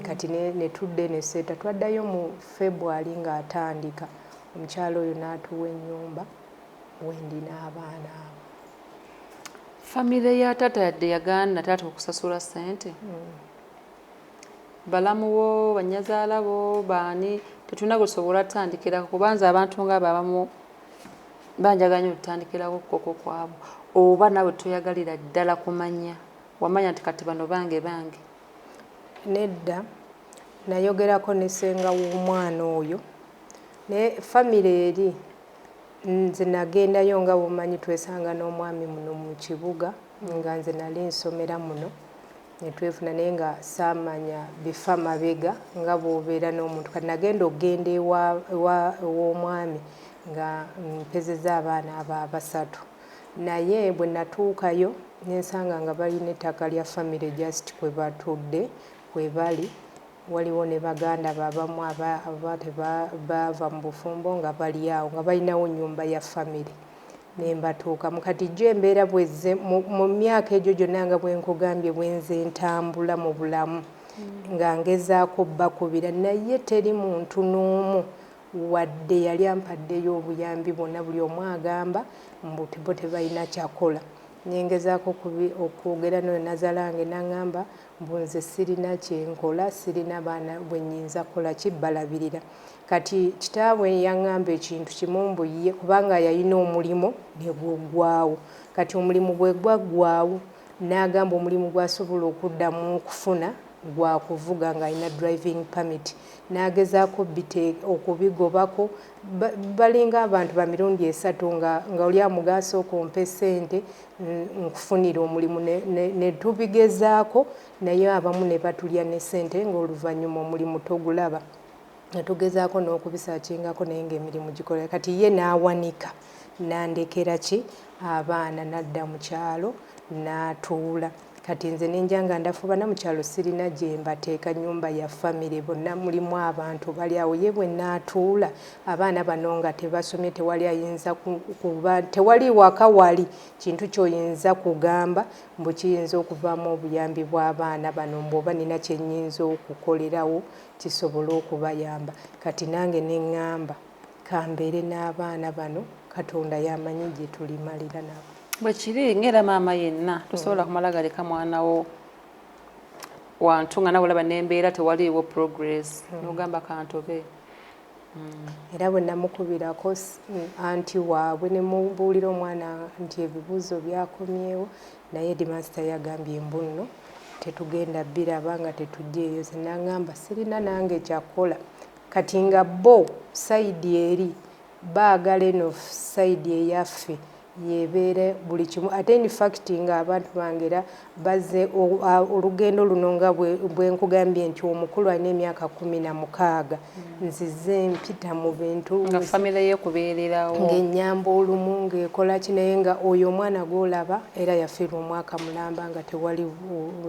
Kati ne tudde ne seeta twaddayo mu February ng'atandika omukyalo oyo n'atuwa ennyumba wendi n'abaana abo. Famire ya taata yadde yagaana taata okusasula ssente balamuwo banyazaala bo baani tetulina gusobola tutandikirako kubanza abantu ng'abo abamu banjaganya okutandikirako kkoko kwabo oba nawe toyagalira ddala kumanya wamanya nti kati bano bange nedda nayogerako ne ssenga w'omwana oyo ne famire eri nze nagendayo nga bwomanyi twesanga n'omwami muno mu kibuga nga nze nali nsomera muno netwefuna naye nga saamanya bifa mabega nga bw'obeera n'omuntu kati nagenda okugenda ew'omwami nga mpezeza abaana abo abasatu naye bwe natuukayo nensanga nga balina ettaka lya famire just kwe batudde kwe bali waliwo ne baganda babamu aba tebava mu bufumbo nga bali awo nga balinawo nnyumba ya famire nembatuukamu kati jo embeera bwezze mu myaka egyo gyonna nga bwenkugambye bwenze ntambula mu bulamu nga ngezaako bakubira naye teri muntu n'omu wadde yali ampaddeyo obuyambi bwonna buli omu agamba mbu bo tebalina kyakola nyengezaako okwogera noyo nazalange naŋŋamba mbu nze sirina kyenkola sirina baana bwe nnyinza kola kibbalabirira kati kitaabwe yaŋŋamba ekintu kimu mbu ye kubanga yalina omulimu ne gwaggwaawo kati omulimu bwe gwaggwaawo n'agamba omulimu gwasobola okuddamu okufuna gwa kuvuga ng'alina driving permit n'agezaako okubigobako balinga abantu ba mirundi esatu nga oli amugaso okumpa ssente nkufunira omulimu ne tubigezaako naye abamu ne batulya ne ssente ng'oluvannyuma omulimu togulaba netugezaako n'okubisakingako naye ng'emirimu gikola kati ye n'awanika n'andekera ki abaana n'adda mu kyalo n'atuula kati nze nenja nga ndafuba na mu kyalo sirina gye mbateeka nnyumba ya famire bonna mulimu abantu bali awo ye bwe n'atuula abaana bano nga tebasomye tewali ayinza kuba tewali waka wali kintu ky'oyinza kugamba mbu kiyinza okuvaamu obuyambi bw'abaana bano mbw'oba nina kye nnyinza okukolerawo kisobola okubayamba kati nange ne ŋŋamba kambeere n'abaana bano Katonda yamanyi gye tulimalira nabo bwe kiri ng'era maama yenna tosobola kumala galeka mwana wo wantu nga nawe olaba n'embeera tewaliiwo progress n'ogamba kantobe era bwe namukubirako anti waabwe ne mubuulira omwana nti ebibuuzo byakomyewo naye headmaster yagambye mbu nno tetugenda biraba nga tetujjeeyo ze naŋŋamba sirina nange kyakola kati nga bo sayidi eri baagala eno sayidi eyaffe yebeere buli kimu ate in fact nga abantu bangera bazze olugendo luno nga bwenkugambye nti omukulu alina emyaka 16 nzize mpita mu bintu nga famire ye kubeererawo ng'ennyamba olumu ng'ekola kinaye nga oyo omwana gw'olaba era yafiirwa omwaka mulamba nga tewali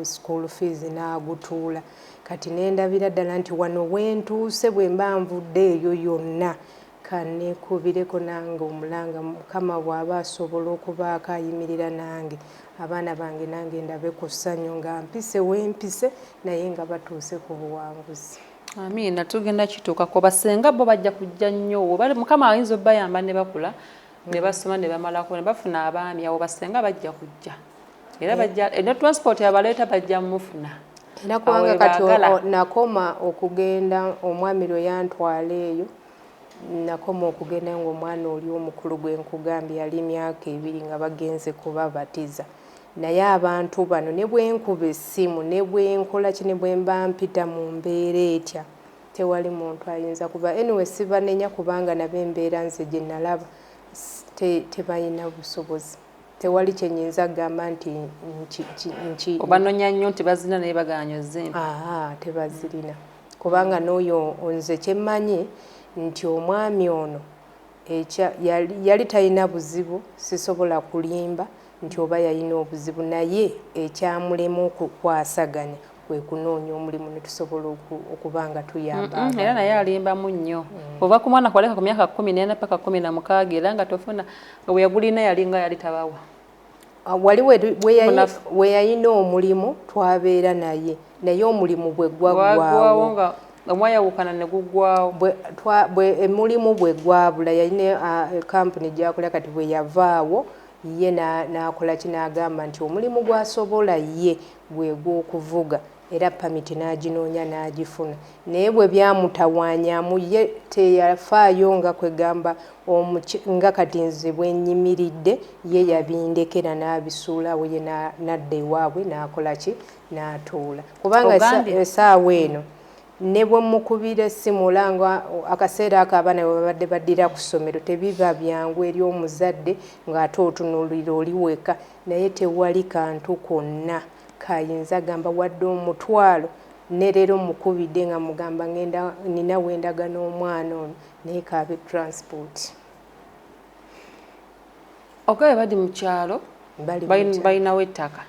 school fees n'agutuula kati nendabira ddala nti wano wentuuse bwe mba nvudde eyo yonna kanekubireko nange omulanga Mukama bw'aba asobola okubaako ayimirira nange abaana bange nange ndabe ku ssanyu nga mpise wempise naye nga batuuse ku buwanguzi. Amiina tugenda kituukako basenga bo bajja kujja nnyo Mukama ayinza obbayamba ne bakula ne basoma ne bamalako ne bafuna abaami awo basenga bajja kujja era bajja ne transport yabaleeta bajja mufuna era kubanga kati nakoma okugenda omwami lwe yantwala eyo nakoma okugenda ng'omwana oli omukulu gwe nkugambye yali emyaka 2 nga bagenze kubabatiza naye abantu bano ne bwenkuba essimu ne bwenkola ki ne bwe mba mpita mu mbeera etya tewali muntu ayinza kuba anyway sibanenya kubanga nabo embeera nze gye nalaba tebalina busobozi tewali kyenyinza kugamba nti obanonya nnyo nti bazirina naye baganyuze tebazirina kubanga n'oyo nze kyemmanyi nti omwami ono yali talina buzibu sisobola kulimba nti oba yalina obuzibu naye ekyamulema okukwasaganya kwe kunoonya omulimu ne tusobola okuba nga tuyamba era naye alimbamu nnyo oba ku mwana kwaleka ku myaka 14 paka 16 era nga tofuna bwe yagulina yali nga yali tabawa wali we yayina omulimu twabeera naye omulimu bwe gwaggwaawo nga omwayawukana ne guggwaawo emulimu bwe gwabula yalina kampuni gyakola kati bwe yavaawo ye n'akola kinagamba nti omulimu gwasobola ye gwe gw'okuvuga era pamiti n'aginoonya n'agifuna naye bwe byamutawaanyaamu ye teyafaayo nga kwegamba nga kati nze bwe nnyimiridde ye yabindekera n'abisuulawo ye n'adda ewaabwe n'akola ki n'atuula kubanga essaawa eno ne bwe mukubira essimu olanga akaseera ako abaana bwe babadde baddira ku ssomero tebiba byangu eri omuzadde ng'ate otunuulira oli weka naye tewali kantu konna kayinza gamba wadde omutwalo ne leero mukubidde nga mugamba nina wendaga n'omwana ono naye kaabe transport ogabe bali mu kyalo balinawo ettaka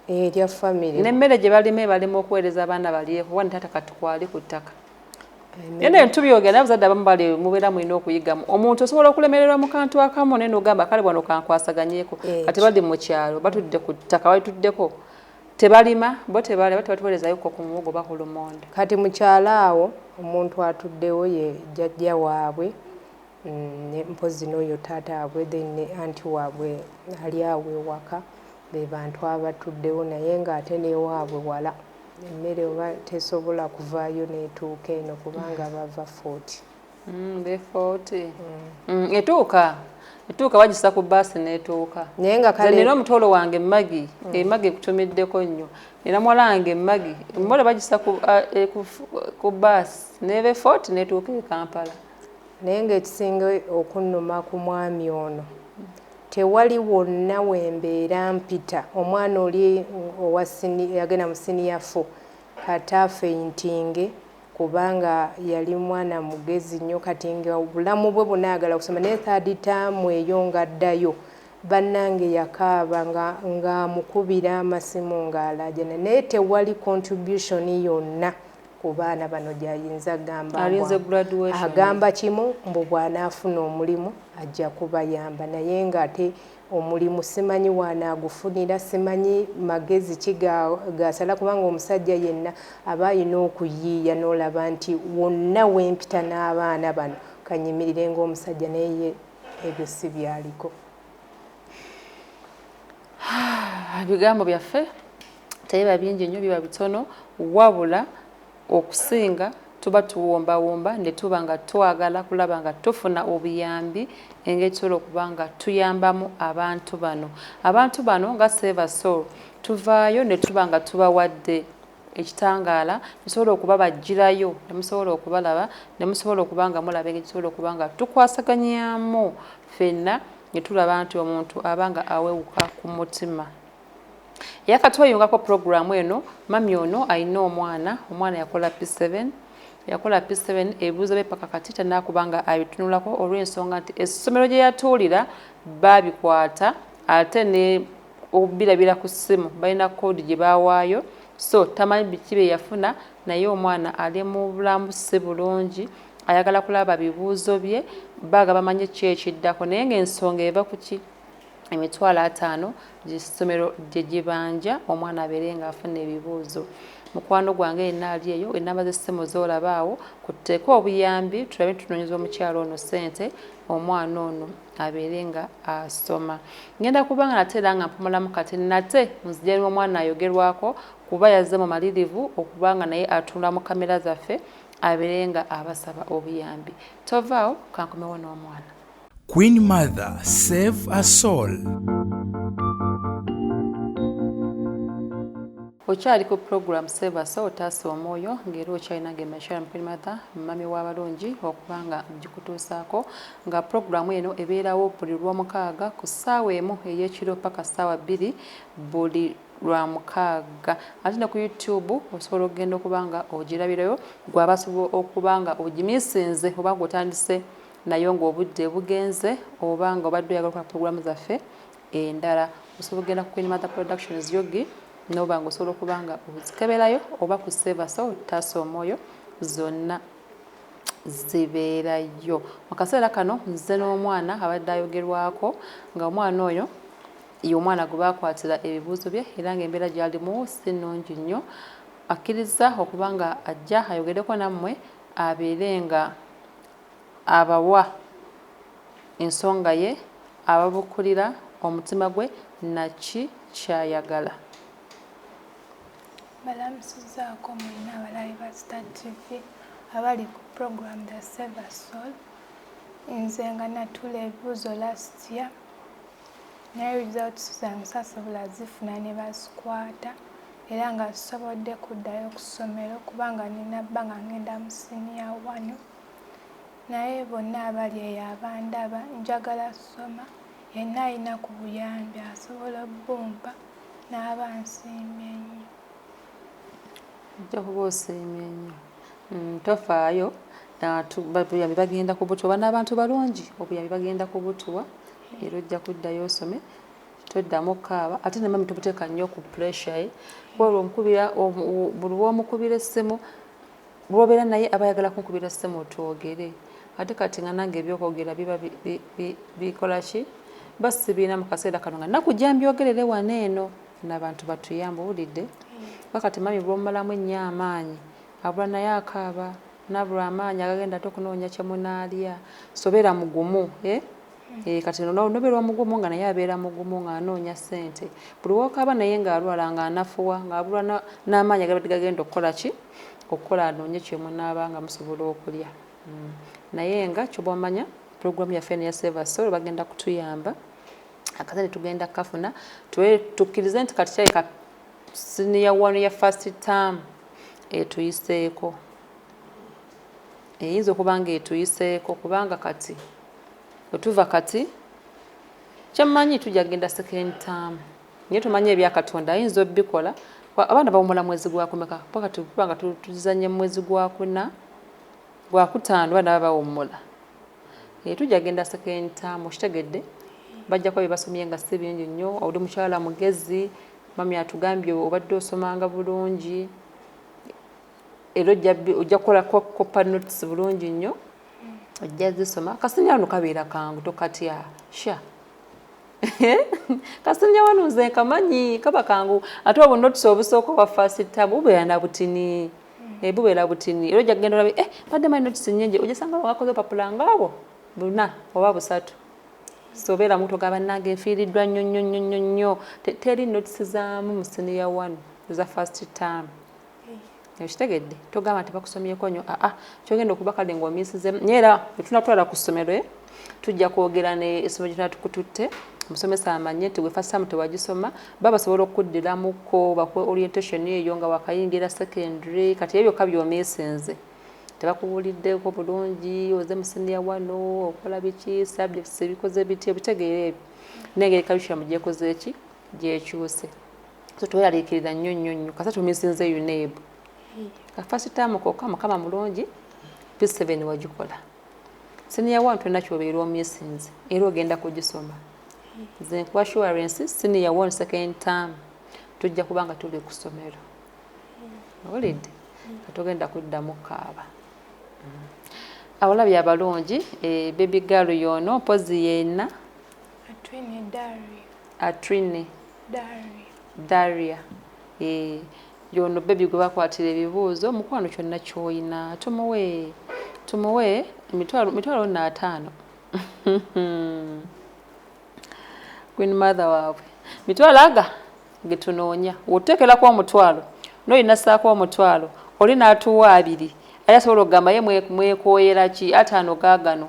erya famire n'emmere gye balima okuweereza abaana balyeko wani taata kati kwali ku ttaka yena tubyogera n'abazadde abamu bali mubeera mulina okuyigamu omuntu osobola okulemererwa mu kantu akamu naye n'ogamba kale wano kankwasaganyeko kati bali mu kyalo batudde ku ttaka balituddeko tebalima bo tebatuweerezayoko ku muwogo oba ku lumonde kati mu kyalo awo omuntu atuddewo ye jjajja waabwe mpozi n'oyo taata waabwe ne anti waabwe ali awo ewaka be bantu abatuddewo naye ng'ate n'ewaabwe wala emmere oba tesobola kuvaayo n'etuuka eno kubanga bava 40 be 40 etuuka bagisa ku baasi n'etuuka naye nga kale nina omutolo wange emmagi emmagi ekutumiddeko nnyo nina muwala wange emmagi emmole bagisa ku baasi n'ebe 40 n'etuuka e Kampala naye ng'ekisinga okunnuma ku mwami ono tewali wonna wembeera mpita omwana oli yagenda mu siniya 4 kata feintinge kubanga yali mwana mugezi nnyo kati nga obulamu bwe bunaagala kusoma naye third term eyo ng'addayo bannange yakaaba nga mukubira amasimu ng'alaajana naye tewali contribution yonna ku baana bano gy'ayinza agamba kimu mbu bw'anaafuna omulimu ajja kubayamba naye ng'ate omulimu simanyi waanaagufunira simanyi magezi ki gasala kubanga omusajja yenna aba alina okuyiiya n'olaba nti wonna wempita n'abaana bano kanyimirire ng'omusajja naye ebyo si byaliko ebigambo byaffe tebiba bingi nnyo biba bitono wabula okusinga tuba tuwombawomba ne tuba nga twagala kulaba nga tufuna obuyambi engeri tusobola okuba nga tuyambamu abantu bano nga Save a Soul tuvaayo ne tuba nga tubawadde ekitangaala tusobola okuba bajjirayo ne musobola okubalaba ne musobola okuba nga mulaba engeri tusobola okuba nga tukwasaganyamu ffenna ne tulaba nti omuntu aba nga awewuka ku mutima yakatweyungako programu eno mami ono alina omwana yakola P7 ebibuuzo bye paka kati tanakubanga abitunulako olw'ensonga nti essomero gye yatuulira babikwata ate ne obirabira ku ssimu balina koodi gye bawaayo so tamanyi biki bye yafuna naye omwana ali mu bulamu si bulungi ayagala kulaba bibuuzo bye baga bamanye ki ekiddako naye ng'ensonga eva ku ki emitwalo 5 gisomero gye gibanja omwana abeere ng'afuna ebibuuzo mukwano gwange enaali eyo enamba z'essimu zoolabaawo kuteeka obuyambi tulabe tunoonyeza omukyalo ono ssente omwana ono abeere nga asoma ngenda kubanga nate era nga mpumulamu kati nate nzijalimu omwana ayogerwako kuba yazze mu malirivu okubanga naye atunda mu kamera zaffe abeere nga abasaba obuyambi tovaawo kankomewo n'omwana Queen Mother, Save a Soul. Okyali ku program Save a Soul taasa omwoyo ng'era okyalina ng'emashara Queen Mother mami w'abalungi okubanga gikutuusaako nga programu eno ebeerawo buli lw'omukaaga ku ssaawa emu ey'ekiro paka ssaawa 2 buli lwamukaaga ate ne ku YouTube osobola okugenda okubanga ogirabirayo gwaba asobola okubanga ogimisinze oba ng'otandise nayo ng'obudde bugenze oba nga obadde oyagala okukola programu zaffe endala osobola okugenda ku Queen Mother Productions yogi n'oba ng'osobola okuba nga ozikeberayo oba ku Save a Soul taasa omwoyo zonna zibeerayo mu kaseera kano nze n'omwana abadde ayogerwako nga omwana oyo y'omwana gwe baakwatira ebibuuzo bye era ng'embeera gy'alimu si nnungi nnyo akkiriza okuba nga ajja ayogereko nammwe abeere nga abawa ensonga ye ababukulira omutima gwe naki kyayagala. Balamusizaako mwenna abalabi ba Star TV abali ku program The Save a Soul. Nze nga natula ebibuuzo last year naye results zange saasobola zifuna ne bazikwata era nga zisobodde kuddayo ku ssomero kubanga nina bba nga ngenda mu senior 1 naye bonna abali eyo abandaba njagala soma yenna alina ku buyambi asobola obbumpa n'aba nsiimye nnyo. Ojja kuba osiimye nnyo tofaayo obuyambi bagenda kubutuwa n'abantu balungi obuyambi bagenda kubutuwa era ojja kuddayo osome toddamu kaaba ate ne mami tobuteeka nnyo ku pressure ye kuba buli lw'omukubira essimu bw'obeera naye aba ayagala kunkubira essimu twogere ate kati nga nange ebyokwogera biba bikola ki basibiina mu kaseera kano nga nakujja mbyogerere wano eno n'abantu batuyamba owulidde kati mami bw'omumalamu ennyo amaanyi abula naye akaaba nabula amaanyi agagenda ate okunoonya kyemunaalya sobeera mugumu kati nobeerwa mugumu nga naye abeera mugumu ng'anoonya ssente buli wookaaba naye ng'alwala ng'anafuwa ng'abulwa n'amaanyi agabadde gagenda okukola ki okukola anoonye kyemunaaba nga musobola okulya naye nga kyobamanya puroguramu yaffe ne ya Save a Soul bagenda kutuyamba akazadde tugenda kafuna tukkirize nti kati kyaleka senior 1 ya first term etuyiseeko eyinza okuba nga etuyiseeko kubanga kati otuva kati kyemmanyi tujja kgenda second term naye tumanye ebya Katonda ayinza obbikola abaana bawummula mwezi gwakumeka pakati kubanga tuzanye mwezi gwakutaano baana bawummula tujja kgenda second term okitegedde bajja kuba bebasomye nga si bingi nnyo oli mukyala mugezi mami atugambye obadde osomanga bulungi era ojja kukola kopa notes bulungi nnyo ojja zisoma kasenya wano kabeera kangu tokatya sha kasenya wano nze kamanyi kaba kangu ate obu notes obusooka wa first term bubeera na butini bubeera butini era ojja kugenda olabe badde manyi notes nnyingi ogisanga wakoze opapula ngaabo buna oba busatu sobeera muto gaba nange nfiiriddwa nnyo teri notes zaamu mu senior 1 za first term ekitegedde togamba nti bakusomyeko nnyo kyogenda okuba kale ng'omiisizemu naye era tunatwala ku ssomero tujja kwogera n'essomero gyetunatukututte omusomesa amanye nti gwe first term tewagisoma basobola okuddiramuko bakuwa orientation eyo nga wakayingira secondary kati ebyo byokka by'omiisinze tebakubuuliddeko bulungi oze mu senior 1 okola biki subjects ebikoze biti ebitegeera ebyo n'engeri curriculum gyekoze eki gyekyuse so tweyaliikirira nnyo kasa tumiisinze UNEB first term kokka mukama mulungi P7 wagikola senior 1 tulina kyobeera omiisinze era ogenda kugisoma nze nkuwa assurance senior 1 second term tujja kubanga tuli ku ssomero owulidde katogenda kuddamu kaaba awalabye abalungi baby girl yono mpozi yenna Atrine Daria yono baby gwe bakwatira ebibuuzo mukwano kyonna kyoyina tumuwe emitwalo 5 Queen Mother waabwe mitwalo aga getunoonya woteekerako omutwalo noyina saako omutwalo oli n'atuwa 2 aya asobola okugamba ye mwekooyera ki 5 gaagano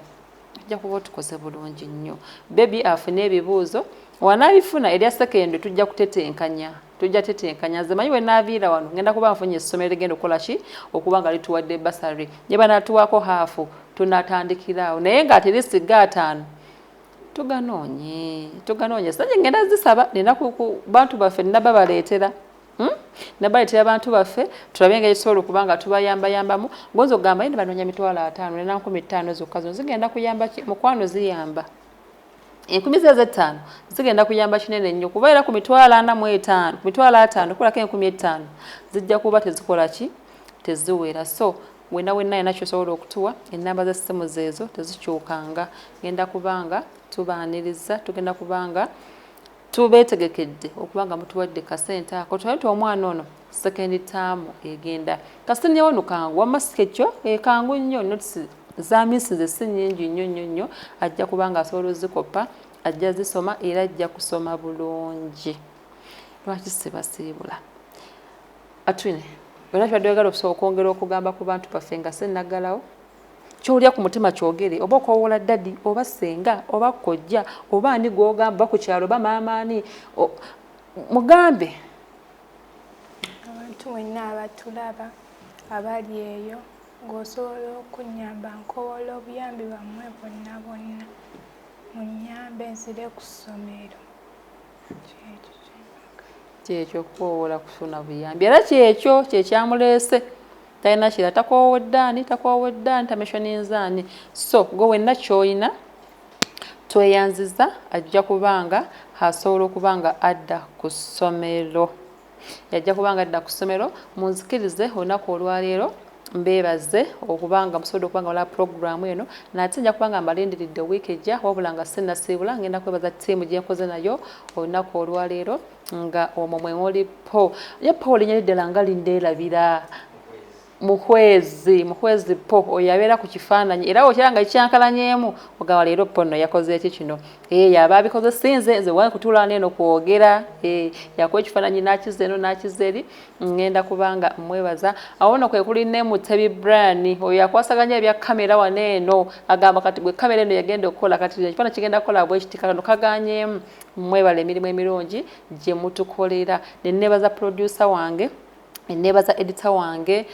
tujja kuba tukoze bulungi nnyo baby afune ebibuuzo wanaabifuna erya secondary tujja kutetenkanya nze manyi we naaviira wano ngenda kuba nfunye essomero ligenda okukola ki okuba nga lituwadde basary nye banaatuwaako haafu tunatandikiraawo naye ng'ate lisiga 5 tuganoonye sanje ngenda zisaba nina ku bantu baffe naba baleetera nabaleetera abantu baffe tulabe engeri tusobola okuba nga tubayambayambamu ngonza okugamba yine banoonya mitwalo 5 nina 15 zokka zino zigenda kuyamba mukwano ziyamba 10,500 zigenda kuyamba kinene nnyo kuba era ku mitwalo 45 ku mitwalo 5 kulako 15,000 zijja kuba tezikola ki teziwera so wenna yena kyosobola okutuwa ennamba z'essimu zeezo tezikyukanga genda kubanga tubaaniriza tugenda kubanga tubeetegekedde okubanga mutuwadde kasente ako twaleta omwana ono second term egenda kasente yawono kangu wamasike kyo kangu nnyo notisi zamisinze si nnyingi nnyo ajja kubanga asobola ozikopa ajja zisoma era ajja kusoma bulungi lwaki sibasiibula atwine era twadde oyagala okusobola okwongera okugamba ku bantu baffe nga sinnaggalawo kyolya ku mutima kyogere oba okoowola dadi oba senga oba kojja oba ani gw'ogamba ku kyalo oba maamaani mugambe abantu mwenna abatulaba abali eyo ng'osobola okunyamba nkowola obuyambi bwammwe bonna munyambe nzire ku ssomero kyekyo okwowola kufuna buyambi era kyekyo kyekyamuleese talina kira takooweddaani tameshoninzaani so gwe wenna kyoyina tweyanziza ajja kubanga asobola okubanga adda ku ssomero yajja kubanga adda ku ssomero munzikirize olunaku olwaleero mbeebaze okubanga musobodde okubanga wala programu eno nate nja kubanga mbalindiridde wiiki ejja wabula nga sinnasiibula ngenda kwebaza ttiimu gye nkoze nayo olunaku olwaleero nga omwo mwe mulipo ye po linnya liddala nga lindeerabira muhwezi po oyo abeera ku kifaananyi era okyala nga kikyankalanyeemu ogamba leero po nno yakoze eki kino yaba abikoze sinze nze wa kutuula neeno kwogera yakuwa ekifaananyi n'akiza eno n'akiza eri ngenda kubanga mwebaza awo nno kwe kuli ne Mutebi Brian oyo yakwasaganya ebya kamera wano eno agamba kati gwe kamera eno yagenda okukola kati ekifaananyi kigenda kukola bwekiti kano kaganyeemu mwebala emirimu emirungi gye mutukolera ne neebaza producer wange neebaza editor wange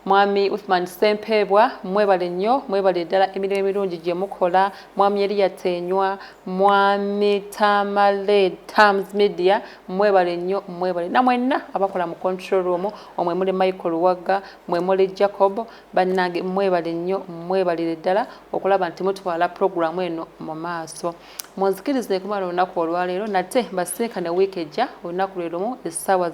mwami Uthman Sempebwa mwebale nnyo mwebale ddala emirimu emirungi gye mukola mwami Elia Tenywa mwami Tamale Tams Media mwebale nnyo mwebale na mwenna abakola mu control room omwe muli Michael Wagga mwe muli Jacob bannange mwebale nnyo mwebalire ddala okulaba nti mutwala programu eno mu maaso munzikirize kumala olunaku olwaleero nate mbasinkane wiiki ejja olunaku lwe lumu essaawa